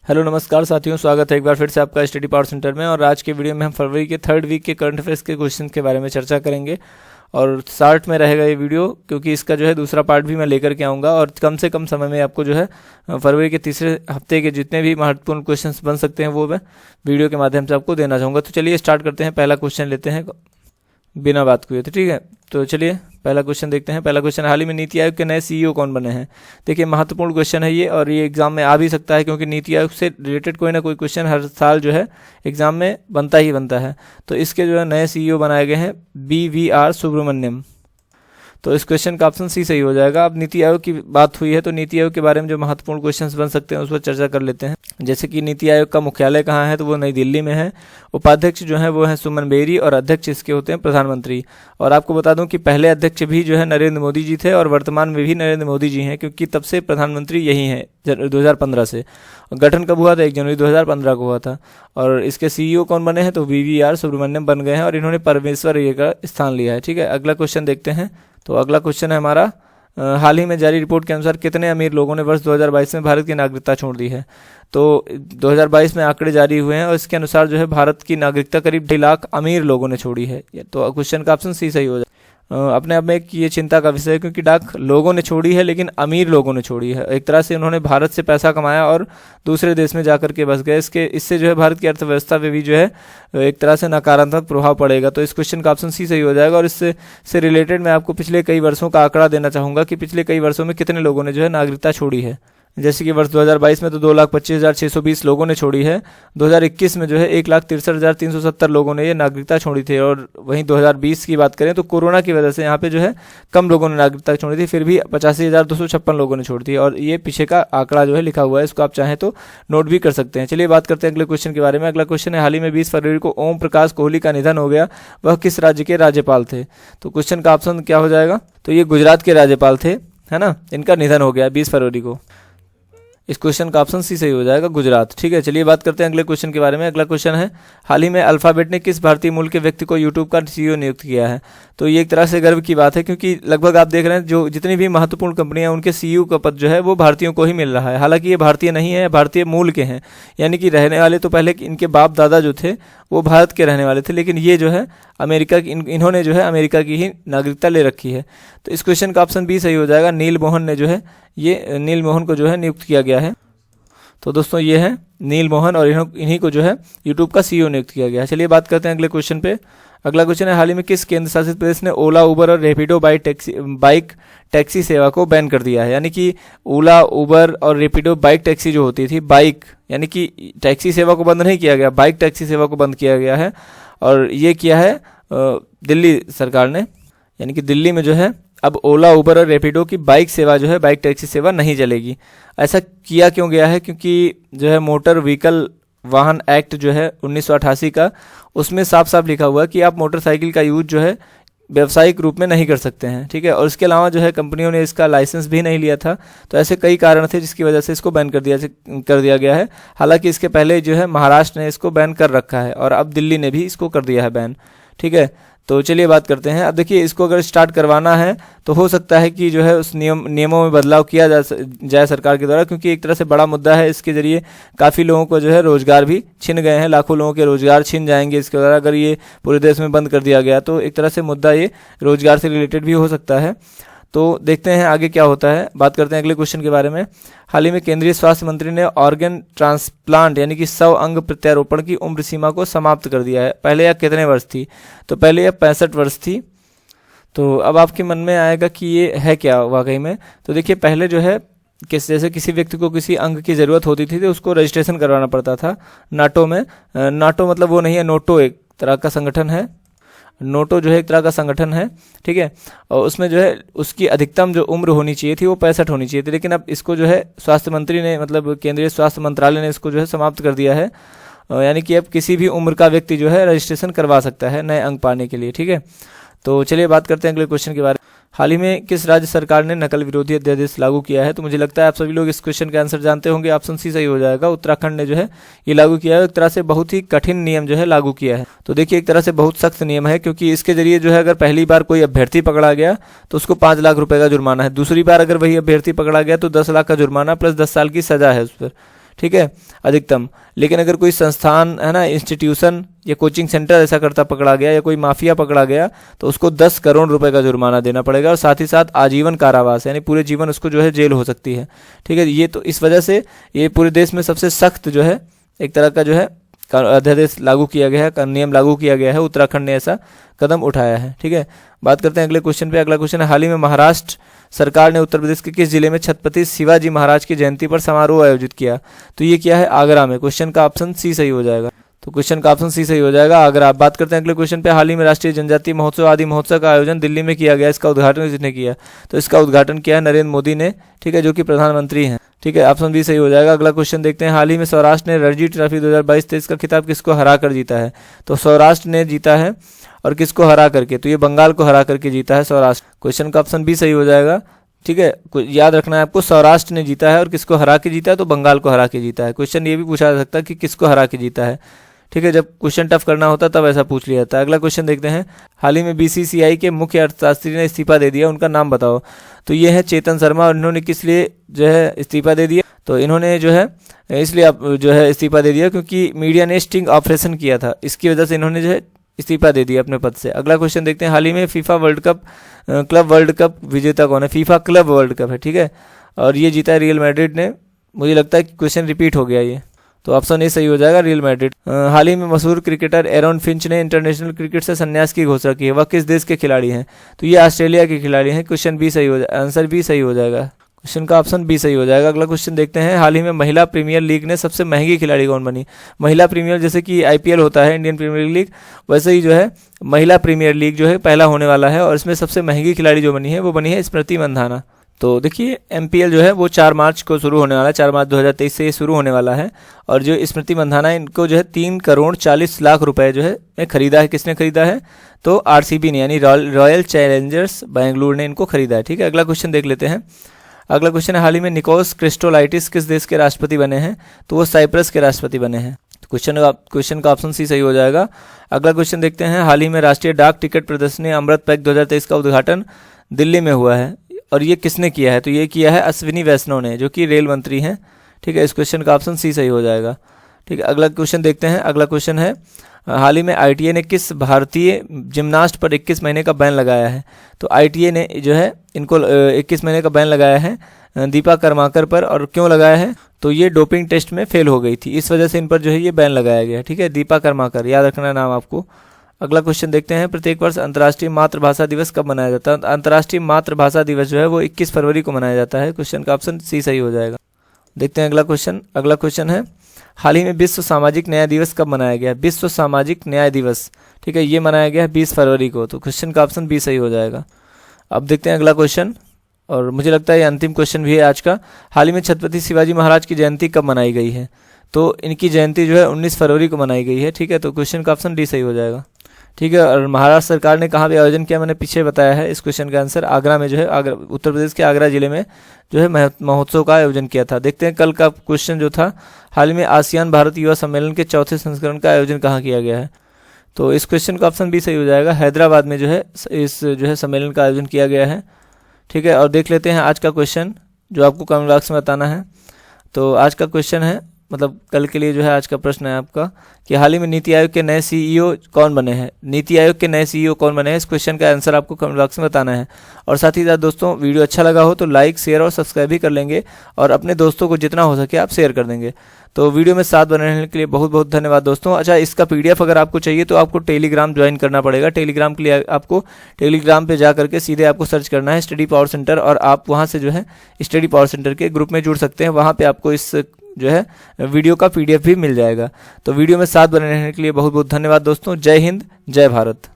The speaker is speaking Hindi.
हेलो नमस्कार साथियों, स्वागत है एक बार फिर से आपका स्टडी पावर सेंटर में। और आज के वीडियो में हम फरवरी के 3rd वीक के करंट अफेयर्स के क्वेश्चन के बारे में चर्चा करेंगे। और शॉर्ट में रहेगा ये वीडियो क्योंकि इसका जो है दूसरा पार्ट भी मैं लेकर के आऊँगा और कम से कम समय में आपको जो है फरवरी के तीसरे हफ्ते के जितने भी महत्वपूर्ण क्वेश्चंस बन सकते हैं वो मैं वीडियो के माध्यम से आपको देना चाहूँगा। तो चलिए स्टार्ट करते हैं। पहला क्वेश्चन लेते हैं बिना बात किए, तो ठीक है। तो चलिए पहला क्वेश्चन देखते हैं। पहला क्वेश्चन, हाल ही में नीति आयोग के नए सीईओ कौन बने हैं? देखिए महत्वपूर्ण क्वेश्चन है ये और ये एग्जाम में आ भी सकता है क्योंकि नीति आयोग से रिलेटेड कोई ना कोई क्वेश्चन हर साल जो है एग्जाम में बनता ही बनता है। तो इसके जो है नए सीईओ बनाए गए हैं BVR सुब्रमण्यम। तो इस क्वेश्चन का ऑप्शन सी सही हो जाएगा। अब नीति आयोग की बात हुई है तो नीति आयोग के बारे में जो महत्वपूर्ण क्वेश्चंस बन सकते हैं उस पर चर्चा कर लेते हैं। जैसे कि नीति आयोग का मुख्यालय कहाँ है, तो वो नई दिल्ली में है। उपाध्यक्ष जो है वो है सुमन बेरी और अध्यक्ष इसके होते हैं प्रधानमंत्री। और आपको बता दूं कि पहले अध्यक्ष भी जो है नरेंद्र मोदी जी थे और वर्तमान में भी नरेंद्र मोदी जी हैं क्योंकि तब से प्रधानमंत्री यही हैं 2015 से। गठन कब हुआ था? 1 जनवरी 2015 को हुआ था। और इसके सीईओ कौन बने हैं? तो BVR सुब्रमण्यम बन गए हैं और इन्होंने परमेश्वर ये का स्थान लिया है। ठीक है, अगला क्वेश्चन देखते हैं। तो अगला क्वेश्चन है हमारा, हाल ही में जारी रिपोर्ट के अनुसार कितने अमीर लोगों ने वर्ष 2022 में भारत की नागरिकता छोड़ दी है? तो 2022 में आंकड़े जारी हुए हैं और इसके अनुसार जो है भारत की नागरिकता करीब 2.5 लाख अमीर लोगों ने छोड़ी है। तो क्वेश्चन का ऑप्शन सी सही हो जाए। अपने आप में एक ये चिंता का विषय है क्योंकि डाक लोगों ने छोड़ी है लेकिन अमीर लोगों ने छोड़ी है। एक तरह से उन्होंने भारत से पैसा कमाया और दूसरे देश में जाकर के बस गए। इससे जो है भारत की अर्थव्यवस्था पे भी जो है एक तरह से नकारात्मक प्रभाव पड़ेगा। तो इस क्वेश्चन का ऑप्शन सी सही हो जाएगा। और इससे रिलेटेड मैं आपको पिछले कई वर्षों का आंकड़ा देना चाहूँगा कि पिछले कई वर्षों में कितने लोगों ने जो है नागरिकता छोड़ी है। जैसे कि वर्ष 2022 में तो 2,25,620 लोगों ने छोड़ी है। 2021 में जो है 1,63,370 लोगों ने ये नागरिकता छोड़ी थी। और वहीं 2020 की बात करें तो कोरोना की वजह से यहाँ पे जो है कम लोगों ने नागरिकता छोड़ी थी, फिर भी 85,256 लोगों ने छोड़ी थी। और ये पीछे का आंकड़ा जो है लिखा हुआ है, इसको आप चाहें तो नोट भी कर सकते हैं। चलिए बात करते हैं अगले क्वेश्चन के बारे में। अगला क्वेश्चन है, हाल ही में 20 फरवरी को ओम प्रकाश कोहली का निधन हो गया, वह किस राज्य के राज्यपाल थे? तो क्वेश्चन का ऑप्शन क्या हो जाएगा? तो ये गुजरात के राज्यपाल थे, है ना। इनका निधन हो गया 20 फरवरी को। इस क्वेश्चन का ऑप्शन सी सही हो जाएगा, गुजरात। ठीक है, चलिए बात करते हैं अगले क्वेश्चन के बारे में। अगला क्वेश्चन है, हाल ही में अल्फाबेट ने किस भारतीय मूल के व्यक्ति को यूट्यूब का सीईओ नियुक्त किया है? तो ये एक तरह से गर्व की बात है क्योंकि लगभग आप देख रहे हैं जो जितनी भी महत्वपूर्ण कंपनियां उनके सीईओ का पद जो है वो भारतीयों को ही मिल रहा है। हालांकि ये भारतीय नहीं है, भारतीय मूल के हैं, यानी कि रहने वाले तो पहले इनके बाप दादा जो थे वो भारत के रहने वाले थे, लेकिन ये जो है अमेरिका की इन्होंने जो है अमेरिका की ही नागरिकता ले रखी है। तो इस क्वेश्चन का ऑप्शन बी सही हो जाएगा। नील मोहन ने जो है ये नील मोहन को जो है नियुक्त किया गया है। तो दोस्तों ये है नील मोहन और इन्हीं को जो है यूट्यूब का सीईओ नियुक्त किया गया है। चलिए बात करते हैं अगले क्वेश्चन पे। अगला क्वेश्चन है, हाल ही में किस केंद्र शासित प्रदेश ने ओला, उबर और रैपिडो बाइक टैक्सी सेवा को बैन कर दिया है? यानी कि ओला, उबर और रैपिडो बाइक टैक्सी जो होती थी, बाइक यानी कि टैक्सी सेवा को बंद नहीं किया गया, बाइक टैक्सी सेवा को बंद किया गया है। और ये किया है दिल्ली सरकार ने, यानी कि दिल्ली में जो है अब ओला, उबर और रैपिडो की बाइक सेवा जो है बाइक टैक्सी सेवा नहीं चलेगी। ऐसा किया क्यों गया है? क्योंकि जो है मोटर व्हीकल वाहन एक्ट जो है 1988 का, उसमें साफ साफ लिखा हुआ है कि आप मोटरसाइकिल का यूज जो है व्यावसायिक रूप में नहीं कर सकते हैं। ठीक है, और इसके अलावा जो है कंपनियों ने इसका लाइसेंस भी नहीं लिया था। तो ऐसे कई कारण थे जिसकी वजह से इसको बैन कर दिया गया है। हालांकि इसके पहले जो है महाराष्ट्र ने इसको बैन कर रखा है और अब दिल्ली ने भी इसको कर दिया है बैन। ठीक है, तो चलिए बात करते हैं। अब देखिए इसको अगर स्टार्ट करवाना है तो हो सकता है कि जो है उस नियमों में बदलाव किया जाए सरकार के द्वारा, क्योंकि एक तरह से बड़ा मुद्दा है। इसके जरिए काफ़ी लोगों को जो है रोजगार भी छिन गए हैं, लाखों लोगों के रोजगार छिन जाएंगे इसके द्वारा अगर ये पूरे देश में बंद कर दिया गया। तो एक तरह से मुद्दा ये रोजगार से रिलेटेड भी हो सकता है। तो देखते हैं आगे क्या होता है। बात करते हैं अगले क्वेश्चन के बारे में। हाल ही में केंद्रीय स्वास्थ्य मंत्री ने ऑर्गन ट्रांसप्लांट यानी कि 100 अंग प्रत्यारोपण की उम्र सीमा को समाप्त कर दिया है। पहले यह कितने वर्ष थी? तो पहले यह 65 वर्ष थी। तो अब आपके मन में आएगा कि ये है क्या वाकई में? तो देखिए पहले जो है जैसे किसी व्यक्ति को किसी अंग की ज़रूरत होती थी तो उसको रजिस्ट्रेशन करवाना पड़ता था नाटो में। नाटो मतलब वो नहीं है, नोटो एक तरह का संगठन है। नोटो जो है एक तरह का संगठन है, ठीक है। और उसमें जो है उसकी अधिकतम जो उम्र होनी चाहिए थी वो 65 होनी चाहिए थी, लेकिन अब इसको जो है स्वास्थ्य मंत्री ने मतलब केंद्रीय स्वास्थ्य मंत्रालय ने इसको जो है समाप्त कर दिया है। यानी कि अब किसी भी उम्र का व्यक्ति जो है रजिस्ट्रेशन करवा सकता है नए अंग पाने के लिए, ठीक है। तो चलिए बात करते हैं अगले क्वेश्चन के बारे में। हाल ही में किस राज्य सरकार ने नकल विरोधी अध्यादेश लागू किया है? तो मुझे लगता है आप सभी लोग इस क्वेश्चन का आंसर जानते होंगे। ऑप्शन सी सही हो जाएगा। उत्तराखंड ने जो है ये लागू किया है। एक तरह से बहुत ही कठिन नियम जो है लागू किया है। तो देखिए एक तरह से बहुत सख्त नियम है, क्योंकि इसके जरिए जो है अगर पहली बार कोई अभ्यर्थी पकड़ा गया तो उसको 5 लाख रुपए का जुर्माना है। दूसरी बार अगर वही अभ्यर्थी पकड़ा गया तो 10 लाख का जुर्माना प्लस 10 साल की सजा है उस पर, ठीक है, अधिकतम। लेकिन अगर कोई संस्थान है ना, इंस्टीट्यूशन या कोचिंग सेंटर ऐसा करता पकड़ा गया या कोई माफिया पकड़ा गया तो उसको 10 करोड़ रुपए का जुर्माना देना पड़ेगा और साथ ही साथ आजीवन कारावास, यानी पूरे जीवन उसको जो है जेल हो सकती है। ठीक है, ये तो इस वजह से ये पूरे देश में सबसे सख्त जो है एक तरह का जो है अध्यादेश लागू किया गया है, नियम लागू किया गया है। उत्तराखंड ने ऐसा कदम उठाया है। ठीक है, बात करते हैं अगले क्वेश्चन पे। अगला क्वेश्चन है, हाल ही में महाराष्ट्र सरकार ने उत्तर प्रदेश के किस जिले में छत्रपति शिवाजी महाराज की जयंती पर समारोह आयोजित किया? तो ये क्या है, आगरा में। क्वेश्चन का ऑप्शन सी सही हो जाएगा। तो क्वेश्चन का ऑप्शन सी सही हो जाएगा, आगरा। आप बात करते हैं अगले क्वेश्चन पे। हाल ही में राष्ट्रीय जनजातीय महोत्सव आदि महोत्सव का आयोजन दिल्ली में किया गया, इसका उद्घाटन किसने किया? तो इसका उद्घाटन किया है नरेंद्र मोदी ने, ठीक है, जो कि प्रधानमंत्री हैं। ठीक है, ऑप्शन बी सही हो जाएगा। अगला क्वेश्चन देखते हैं, हाल ही में सौराष्ट्र ने रणजी ट्रॉफी 2022-23 का खिताब किसको हरा कर जीता है? तो सौराष्ट्र ने जीता है, और किसको हरा करके? तो ये बंगाल को हरा करके जीता है सौराष्ट्र। क्वेश्चन का ऑप्शन बी सही हो जाएगा। ठीक है, याद रखना है आपको, सौराष्ट्र ने जीता है और किसको हरा के जीता है? तो बंगाल को हरा के जीता है। क्वेश्चन ये भी पूछा जा सकता है कि किसको हरा के जीता है। ठीक है, जब क्वेश्चन टफ करना होता तब ऐसा पूछ लिया जाता है। अगला क्वेश्चन देखते हैं, हाल ही में बीसीसीआई के मुख्य अर्थशास्त्री ने इस्तीफा दे दिया, उनका नाम बताओ। तो ये है चेतन शर्मा, और इन्होंने किस लिए जो है इस्तीफा दे दिया? तो इन्होंने जो है इसलिए आप जो है इस्तीफा दे दिया क्योंकि मीडिया ने स्टिंग ऑपरेशन किया था, इसकी वजह से इन्होंने जो है इस्तीफा दे दिया अपने पद से। अगला क्वेश्चन देखते हैं, हाल ही में FIFA world cup club world cup विजेता कौन है? फीफा क्लब वर्ल्ड कप है। ठीक है, और ये जीता है रियल मैड्रिड ने। मुझे लगता है कि क्वेश्चन रिपीट हो गया ये, तो ऑप्शन ए सही हो जाएगा, रियल मैड्रिड। हाल ही में मशहूर क्रिकेटर एरॉन फिंच ने इंटरनेशनल क्रिकेट से संन्यास की घोषणा की है, वह किस देश के खिलाड़ी हैं? तो ये ऑस्ट्रेलिया के खिलाड़ी हैं। क्वेश्चन बी सही हो जाएगा, आंसर बी सही हो जाएगा। क्वेश्चन का ऑप्शन बी सही हो जाएगा। अगला क्वेश्चन देखते हैं, हाल ही में महिला प्रीमियर लीग ने सबसे महंगी खिलाड़ी कौन बनी? महिला प्रीमियर, जैसे कि आईपीएल होता है इंडियन प्रीमियर लीग, वैसे ही जो है महिला प्रीमियर लीग जो है पहला होने वाला है, और इसमें सबसे महंगी खिलाड़ी जो बनी है वो बनी है स्मृति मंधाना। तो देखिए एमपीएल जो है वो 4 मार्च को शुरू होने वाला है, 4 मार्च 2023 से ये शुरू होने वाला है। और जो स्मृति मंधाना इनको जो है 3 करोड़ 40 लाख रुपए जो है खरीदा है। किसने खरीदा है? तो आरसीबी ने, यानी रॉयल चैलेंजर्स बैंगलोर ने इनको खरीदा है। ठीक है, अगला क्वेश्चन देख लेते हैं। अगला क्वेश्चन है, हाल ही में निकोस क्रिस्टोलाइटिस किस देश के राष्ट्रपति बने हैं? तो वो साइप्रस के राष्ट्रपति बने हैं। क्वेश्चन का ऑप्शन सी सही हो जाएगा। अगला क्वेश्चन देखते हैं, हाल ही में राष्ट्रीय डाक टिकट प्रदर्शनी अमृत पैक 2023 का उद्घाटन दिल्ली में हुआ है, और ये किसने किया है? तो ये किया है अश्विनी वैष्णव ने, जो कि रेल मंत्री हैं। ठीक है, इस क्वेश्चन का ऑप्शन सी सही हो जाएगा। ठीक है, अगला क्वेश्चन देखते हैं। अगला क्वेश्चन है, हाल ही में आईटीए ने किस भारतीय जिम्नास्ट पर 21 महीने का बैन लगाया है? तो आईटीए ने जो है इनको 21 महीने का बैन लगाया है दीपा कर्माकर पर, और क्यों लगाया है? तो ये डोपिंग टेस्ट में फेल हो गई थी, इस वजह से इन पर जो है ये बैन लगाया गया। ठीक है, दीपा कर्माकर, याद रखना नाम आपको। अगला क्वेश्चन देखते हैं, प्रत्येक वर्ष अंतर्राष्ट्रीय मातृभाषा दिवस कब मनाया जाता है? अंतर्राष्ट्रीय मातृभाषा दिवस जो है वो 21 फरवरी को मनाया जाता है। क्वेश्चन का ऑप्शन सी सही हो जाएगा। देखते हैं अगला क्वेश्चन। अगला क्वेश्चन है, हाल ही में विश्व सामाजिक न्याय दिवस कब मनाया गया? विश्व सामाजिक न्याय दिवस, ठीक है, ये मनाया गया 20 फरवरी को। तो क्वेश्चन का ऑप्शन बी सही हो जाएगा। अब देखते हैं अगला क्वेश्चन, और मुझे लगता है ये अंतिम क्वेश्चन भी है आज का। हाल ही में छत्रपति शिवाजी महाराज की जयंती कब मनाई गई है? तो इनकी जयंती जो है 19 फरवरी को मनाई गई है। ठीक है, तो क्वेश्चन का ऑप्शन डी सही हो जाएगा। ठीक है, और महाराष्ट्र सरकार ने कहाँ पे आयोजन किया, मैंने पीछे बताया है। इस क्वेश्चन का आंसर आगरा में जो है, आगरा उत्तर प्रदेश के आगरा जिले में जो है महोत्सव का आयोजन किया था। देखते हैं कल का क्वेश्चन जो था, हाल ही में आसियान भारत युवा सम्मेलन के 4थे संस्करण का आयोजन कहाँ किया गया है? तो इस क्वेश्चन का ऑप्शन बी सही हो जाएगा। हैदराबाद में जो है इस जो है सम्मेलन का आयोजन किया गया है। ठीक है, और देख लेते हैं आज का क्वेश्चन जो आपको कमेंट बॉक्स में बताना है। तो आज का क्वेश्चन है, मतलब कल के लिए जो है आज का प्रश्न है आपका, कि हाल ही में नीति आयोग के नए सीईओ कौन बने हैं? नीति आयोग के नए सीईओ कौन बने हैं? इस क्वेश्चन का आंसर आपको कमेंट बॉक्स में बताना है। और साथ ही साथ दोस्तों, वीडियो अच्छा लगा हो तो लाइक, शेयर और सब्सक्राइब भी कर लेंगे, और अपने दोस्तों को जितना हो सके आप शेयर कर देंगे। तो वीडियो में साथ बने रहने के लिए बहुत बहुत धन्यवाद दोस्तों। अच्छा, इसका पीडीएफ अगर आपको चाहिए तो आपको टेलीग्राम ज्वाइन करना पड़ेगा। टेलीग्राम के लिए आपको टेलीग्राम पे जा करके सीधे आपको सर्च करना है स्टडी पावर सेंटर, और आप वहाँ से जो है स्टडी पावर सेंटर के ग्रुप में जुड़ सकते हैं। वहाँ पे आपको इस जो है वीडियो का पीडीएफ भी मिल जाएगा। तो वीडियो में साथ बने रहने के लिए बहुत बहुत धन्यवाद दोस्तों। जय हिंद, जय भारत।